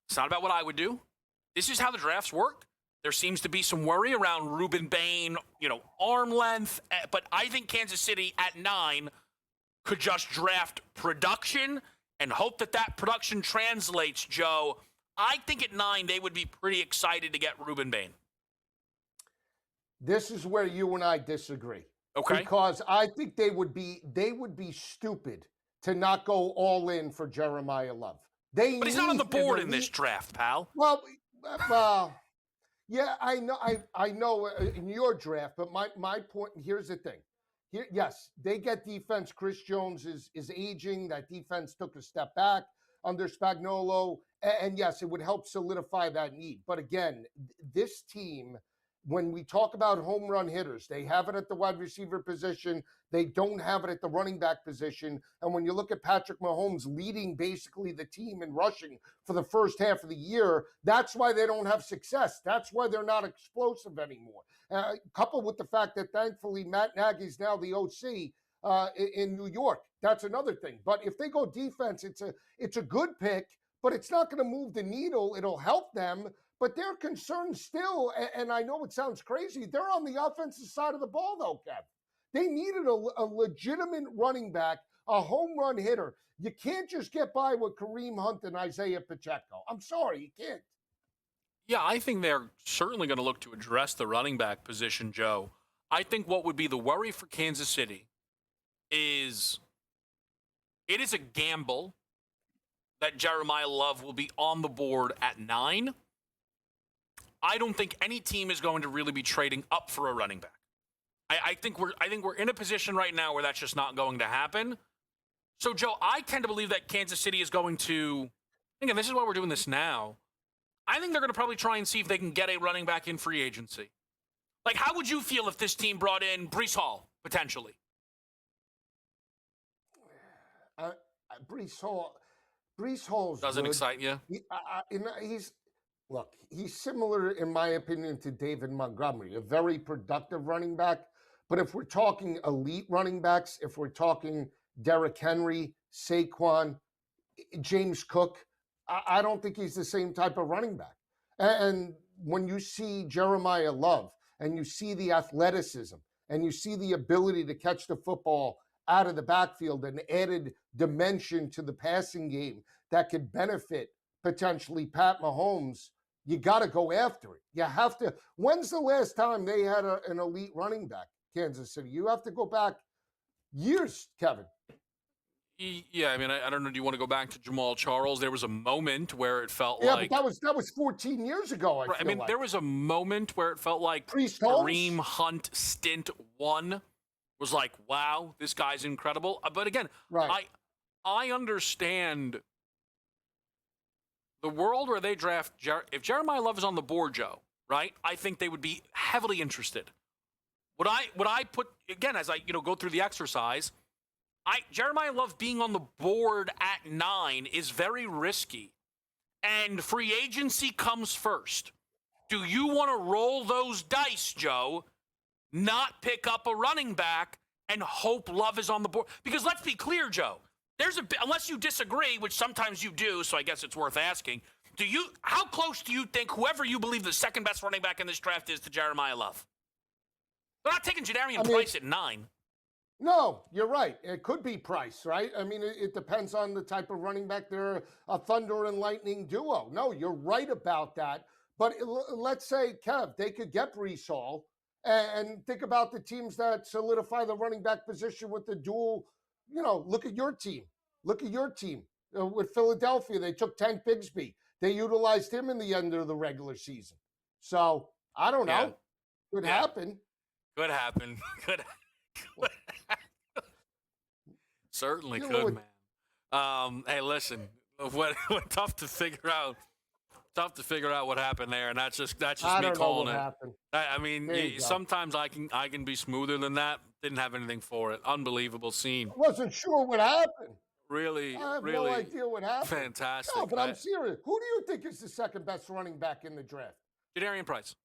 It's not about what I would do. This is how the drafts work. There seems to be some worry around Reuben Bain, arm length. But I think Kansas City at 9 could just draft production and hope that production translates, Joe. I think at 9 they would be pretty excited to get Reuben Bain. This is where you and I disagree. Okay. Because I think they would be stupid to not go all in for Jeremiah Love. But he's not on the board in this draft, pal. Well, yeah, I know in your draft, but my point, here's the thing. Yes, they get defense. Chris Jones is aging. That defense took a step back under Spagnuolo. And yes, it would help solidify that need. But again, this team, when we talk about home run hitters, they have it at the wide receiver position. They don't have it at the running back position. And when you look at Patrick Mahomes leading basically the team in rushing for the first half of the year, that's why they don't have success. That's why they're not explosive anymore. Coupled with the fact that thankfully Matt Nagy's now the OC in New York. That's another thing. But if they go defense, it's a good pick, but it's not going to move the needle. It'll help them. But they're concerned still, and I know it sounds crazy, they're on the offensive side of the ball, though, Kev. They needed a legitimate running back, a home run hitter. You can't just get by with Kareem Hunt and Isaiah Pacheco. I'm sorry, you can't. Yeah, I think they're certainly going to look to address the running back position, Joe. I think what would be the worry for Kansas City is it is a gamble that Jeremiah Love will be on the board at 9. I don't think any team is going to really be trading up for a running back. I think we're in a position right now where that's just not going to happen. So, Joe, I tend to believe that Kansas City is going to, again, this is why we're doing this now. I think they're going to probably try and see if they can get a running back in free agency. Like, how would you feel if this team brought in Breece Hall, potentially? Breece Hall's doesn't good. excite you? He's similar, in my opinion, to David Montgomery, a very productive running back. But if we're talking elite running backs, if we're talking Derrick Henry, Saquon, James Cook, I don't think he's the same type of running back. And when you see Jeremiah Love and you see the athleticism and you see the ability to catch the football out of the backfield and added dimension to the passing game that could benefit potentially Pat Mahomes, you got to go after it. You have to. When's the last time they had an elite running back, Kansas City? You have to go back years, Kevin. Yeah, I mean, I don't know. Do you want to go back to Jamal Charles? There was a moment where it felt like... like... Yeah, but that was 14 years ago, I feel like. There was a moment where it felt like Kareem Hunt stint 1 was like, wow, this guy's incredible. But again, right. I understand the world where they draft... if Jeremiah Love is on the board, Joe, right, I think they would be heavily interested. Would I put... Again, as I go through the exercise... Jeremiah Love being on the board at 9 is very risky. And free agency comes first. Do you want to roll those dice, Joe, not pick up a running back and hope Love is on the board? Because let's be clear, Joe, unless you disagree, which sometimes you do, so I guess it's worth asking, how close do you think whoever you believe the second best running back in this draft is to Jeremiah Love? They're not taking Jadarian Price at 9. No, you're right. It could be Price, right? I mean, it depends on the type of running back. They're a thunder and lightning duo. No, you're right about that. But let's say, Kev, they could get Breece Hall and think about the teams that solidify the running back position with the dual. Look at your team. Look at your team. With Philadelphia, they took Tank Bigsby. They utilized him in the end of the regular season. So, I don't know. Could happen. Could happen. Could certainly could, man. Hey, listen, what tough to figure out what happened there, and that's just me calling it. Happened. I mean, sometimes I can be smoother than that. Didn't have anything for it. Unbelievable scene. I wasn't sure what happened. Really, I have really no idea what happened. Fantastic. No, but I'm serious. Who do you think is the second best running back in the draft? Jadarian Price.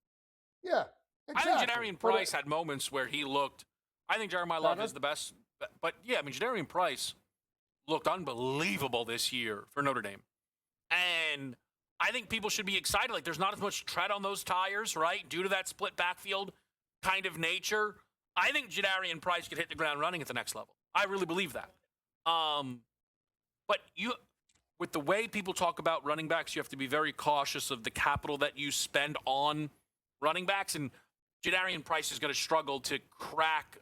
Yeah, exactly. I think Jadarian Price had moments where he looked. I think Jeremiah Love is the best. But, yeah, I mean, Jadarian Price looked unbelievable this year for Notre Dame. And I think people should be excited. Like, there's not as much tread on those tires, right, due to that split backfield kind of nature. I think Jadarian Price could hit the ground running at the next level. I really believe that. But with the way people talk about running backs, you have to be very cautious of the capital that you spend on running backs. And Jadarian Price is going to struggle to crack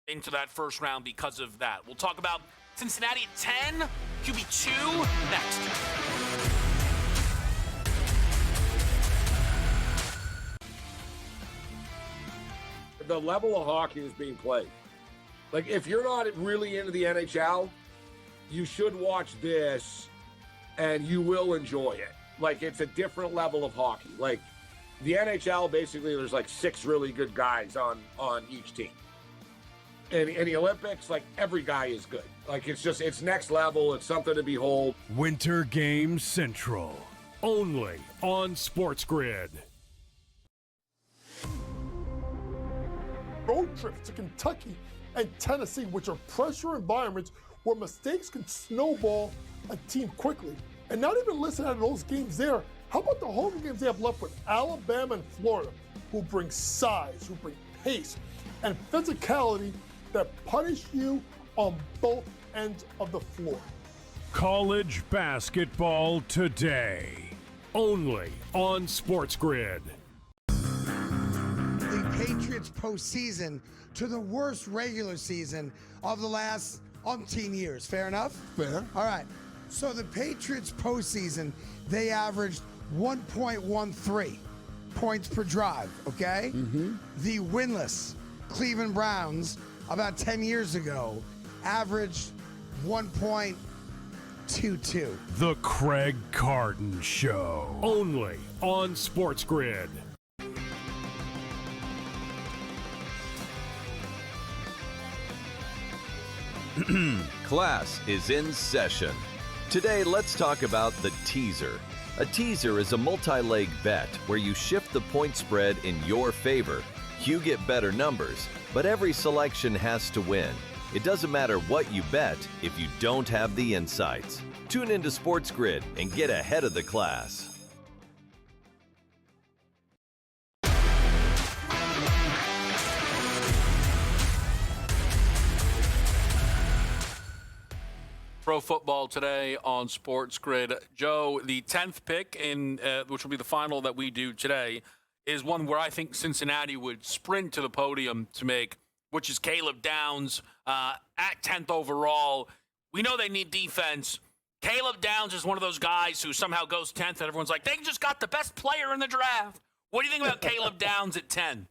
into that first round because of that. We'll talk about Cincinnati at 10, QB2 next. The level of hockey is being played. Like, if you're not really into the NHL, you should watch this and you will enjoy it. Like, it's a different level of hockey. Like, the NHL, basically, there's like 6 really good guys on each team. And in the Olympics, like, every guy is good. Like, it's next level. It's something to behold. Winter Games Central, only on SportsGrid. Road trips to Kentucky and Tennessee, which are pressure environments where mistakes can snowball a team quickly. And not even listen at those games there. How about the home games they have left with Alabama and Florida, who bring size, who bring pace, and physicality that punish you on both ends of the floor. College basketball today, only on SportsGrid. The Patriots postseason to the worst regular season of the last umpteen years. Fair enough? Fair. All right. So the Patriots postseason, they averaged 1.13 points per drive, okay? Mm-hmm. The winless Cleveland Browns about 10 years ago averaged 1.22. The Craig Carton Show, only on SportsGrid. Class is in session. Today, let's talk about the teaser. A teaser is a multi-leg bet where you shift the point spread in your favor. You get better numbers, but every selection has to win. It doesn't matter what you bet if you don't have the insights. Tune into SportsGrid and get ahead of the class. Pro Football Today on SportsGrid. Joe, the 10th pick, which will be the final that we do today, is one where I think Cincinnati would sprint to the podium to make, which is Caleb Downs at 10th overall. We know they need defense. Caleb Downs is one of those guys who somehow goes 10th, and everyone's like, they just got the best player in the draft. What do you think about Caleb Downs at 10?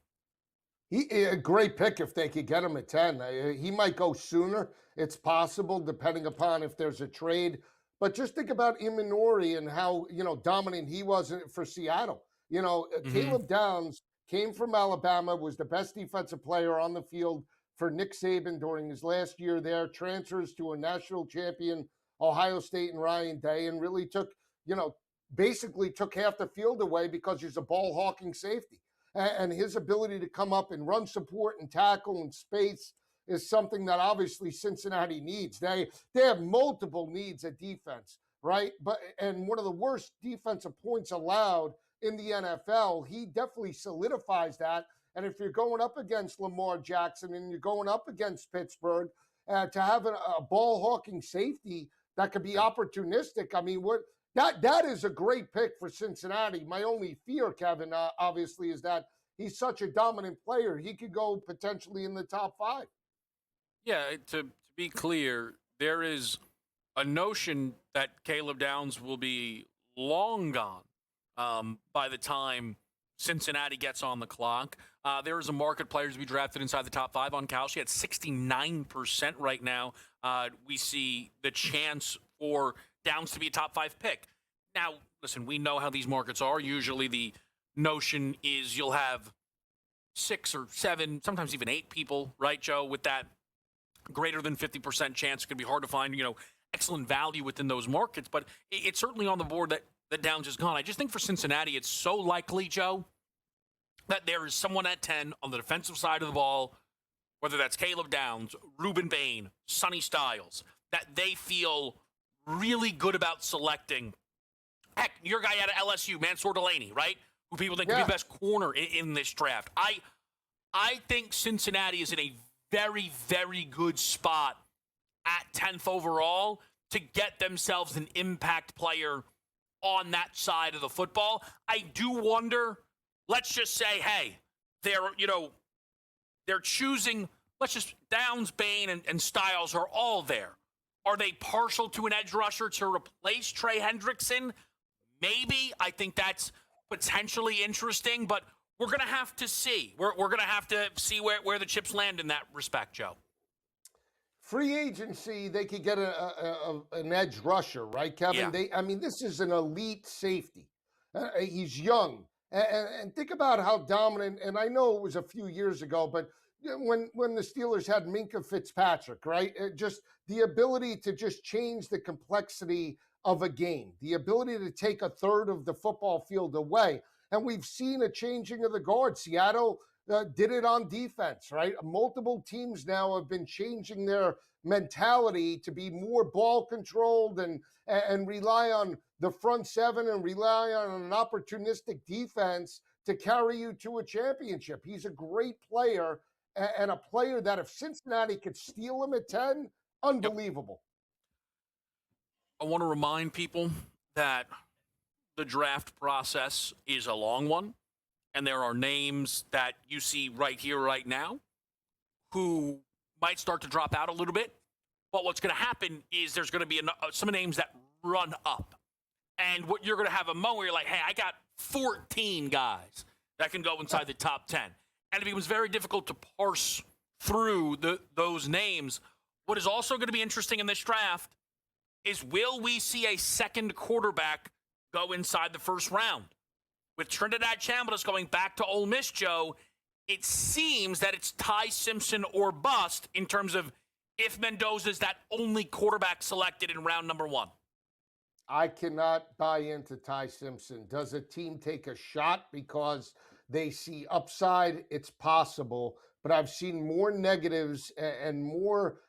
A great pick if they could get him at 10. He might go sooner. It's possible, depending upon if there's a trade. But just think about Imanori and how, dominant he was for Seattle. Caleb Downs came from Alabama, was the best defensive player on the field for Nick Saban during his last year there, transfers to a national champion, Ohio State and Ryan Day, and really took half the field away because he's a ball-hawking safety. And his ability to come up and run support and tackle and space is something that obviously Cincinnati needs. They have multiple needs at defense, right? And one of the worst defensive points allowed in the NFL, he definitely solidifies that. And if you're going up against Lamar Jackson and you're going up against Pittsburgh, to have a ball-hawking safety that could be opportunistic, I mean, that is a great pick for Cincinnati. My only fear, Kevin, obviously, is that he's such a dominant player. He could go potentially in the top 5. Yeah, to be clear, there is a notion that Caleb Downs will be long gone by the time Cincinnati gets on the clock. There is a market player to be drafted inside the top 5 on Kalshi at 69% right now. We see the chance for Downs to be a top 5 pick. Now, listen, we know how these markets are. Usually the notion is you'll have 6 or 7, sometimes even 8 people, right, Joe, with that greater than 50% chance. It's going to be hard to find, excellent value within those markets, but it's certainly on the board that Downs is gone. I just think for Cincinnati, it's so likely, Joe, that there is someone at 10 on the defensive side of the ball, whether that's Caleb Downs, Reuben Bain, Sonny Styles, that they feel really good about selecting. Heck, your guy out of LSU, Mansour Delaney, right? Who people think could be the best corner in this draft. I think Cincinnati is in a very, very good spot at 10th overall to get themselves an impact player on that side of the football. I do wonder, let's just say, hey, they're choosing, Downs, Bain, and Styles are all there. Are they partial to an edge rusher to replace Trey Hendrickson? Maybe. I think that's potentially interesting, but we're going to have to see. We're going to have to see where the chips land in that respect, Joe. free agency, they could get an edge rusher, right, Kevin? Yeah. This is an elite safety. He's young. And think about how dominant, and I know it was a few years ago, but when the Steelers had Minkah Fitzpatrick, right? Just the ability to just change the complexity of a game, the ability to take a third of the football field away. And we've seen a changing of the guard. Seattle did it on defense, right? Multiple teams now have been changing their mentality to be more ball controlled and rely on the front seven and rely on an opportunistic defense to carry you to a championship. He's a great player and a player that if Cincinnati could steal him at 10, unbelievable. I want to remind people that the draft process is a long one, and there are names that you see right here, right now, who might start to drop out a little bit. But what's going to happen is there's going to be some names that run up. And what you're going to have a moment where you're like, hey, I got 14 guys that can go inside the top 10. And it becomes very difficult to parse through those names. What is also going to be interesting in this draft is, will we see a second quarterback go inside the first round? With Trinidad Chambliss going back to Ole Miss, Joe, it seems that it's Ty Simpson or bust in terms of if Mendoza's that only quarterback selected in round number 1. I cannot buy into Ty Simpson. Does a team take a shot because they see upside? It's possible, but I've seen more negatives and more.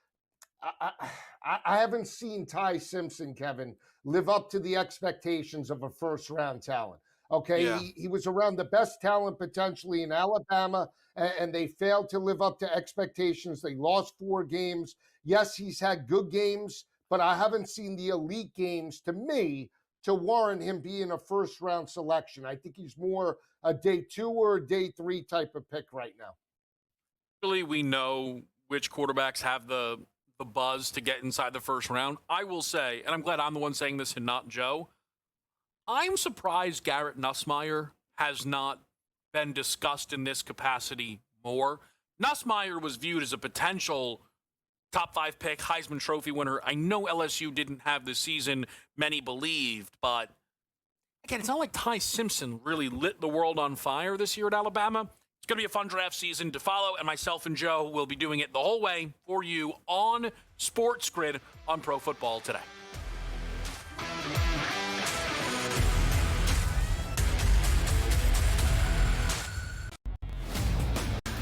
I haven't seen Ty Simpson, Kevin, live up to the expectations of a first-round talent. Okay, yeah. He was around the best talent potentially in Alabama, and they failed to live up to expectations. They lost 4 games. Yes, he's had good games, but I haven't seen the elite games, to me, to warrant him being a first-round selection. I think he's more a day 2 or a day 3 type of pick right now. Really, we know which quarterbacks have the buzz to get inside the first round. I will say, and I'm glad I'm the one saying this and not Joe, I'm surprised Garrett Nussmeier has not been discussed in this capacity more. Nussmeier was viewed as a potential top 5 pick, Heisman Trophy winner. I know LSU didn't have the season many believed, but again, it's not like Ty Simpson really lit the world on fire this year at Alabama. It's going to be a fun draft season to follow, and myself and Joe will be doing it the whole way for you on SportsGrid on Pro Football Today.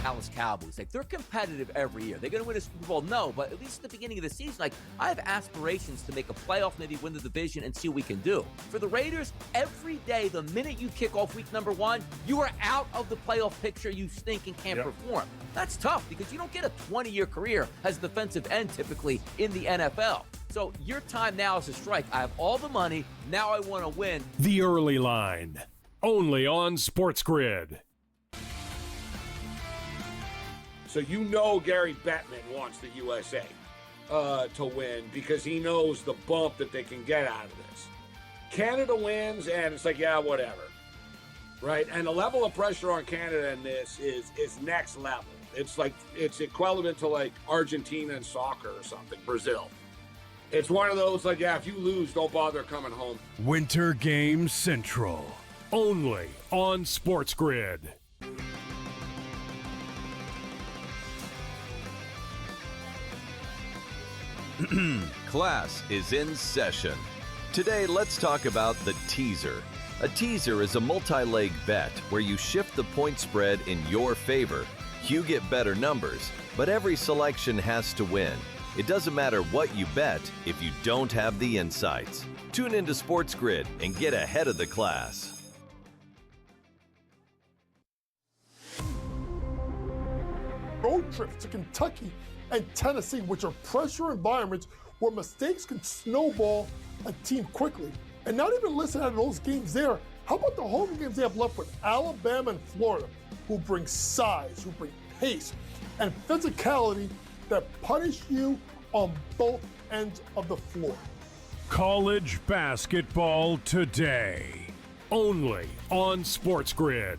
Dallas Cowboys, like, they're competitive every year. They're going to win a Super Bowl? No, but at least at the beginning of the season, like, I have aspirations to make a playoff, maybe win the division and see what we can do. For the Raiders, every day, the minute you kick off week number 1, you are out of the playoff picture. You stink and can't perform. That's tough because you don't get a 20-year career as a defensive end typically in the NFL. So your time now is to strike. I have all the money. Now I want to win. The Early Line, only on SportsGrid. So you know Gary Bettman wants the USA to win because he knows the bump that they can get out of this. Canada wins, and it's like, yeah, whatever, right? And the level of pressure on Canada in this is next level. It's like it's equivalent to like Argentina in soccer or something, Brazil. It's one of those like, yeah, if you lose, don't bother coming home. Winter Game Central, only on SportsGrid. Class is in session. Today, let's talk about the teaser. A teaser is a multi-leg bet where you shift the point spread in your favor. You get better numbers, but every selection has to win. It doesn't matter what you bet if you don't have the insights. Tune into SportsGrid and get ahead of the class. Road trips to Kentucky and Tennessee, which are pressure environments where mistakes can snowball a team quickly. And not even listen out of those games there. How about the home games they have left with Alabama and Florida, who bring size, who bring pace, and physicality that punish you on both ends of the floor. College basketball today, only on SportsGrid.